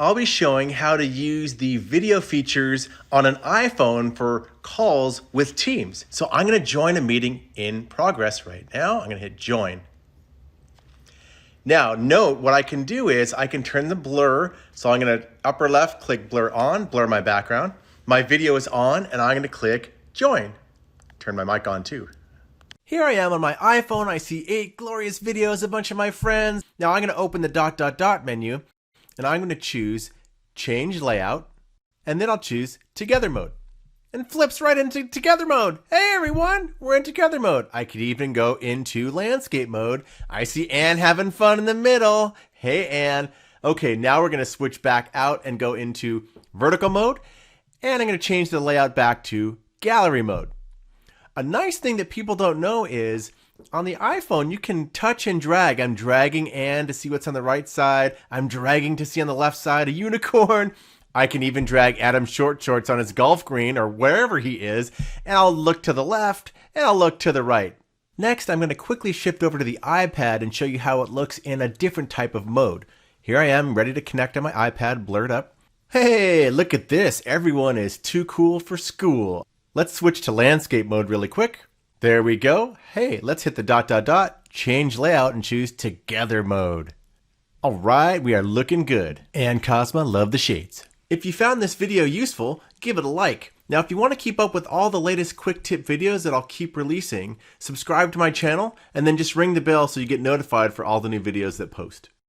I'll be showing how to use the video features on an iPhone for calls with Teams. So I'm going to join a meeting in progress right now. I'm going to hit join. Now note what I can do is I can turn the blur. So I'm going to upper left click blur on, blur my background. My video is on and I'm going to click join. Turn my mic on too. Here I am on my iPhone. I see 8 glorious videos, a bunch of my friends. Now I'm going to open the ... menu. And I'm going to choose change layout, and then I'll choose together mode. And flips right into together mode. Hey everyone, we're in together mode. I could even go into landscape mode. I see Anne having fun in the middle. Hey Anne. Okay, now we're going to switch back out and go into vertical mode. And I'm going to change the layout back to gallery mode. A nice thing that people don't know is on the iPhone, you can touch and drag. I'm dragging Anne to see what's on the right side. I'm dragging to see on the left side a unicorn. I can even drag Adam Short Shorts on his golf green or wherever he is, and I'll look to the left and I'll look to the right. Next, I'm going to quickly shift over to the iPad and show you how it looks in a different type of mode. Here I am, ready to connect on my iPad, blurred up. Hey, look at this. Everyone is too cool for school. Let's switch to landscape mode really quick. There we go. Hey, let's hit the ... change layout and choose together mode. All right, we are looking good. And Cosma, love the shades. If you found this video useful, give it a like. Now, if you want to keep up with all the latest quick tip videos that I'll keep releasing, subscribe to my channel and then just ring the bell so you get notified for all the new videos that post.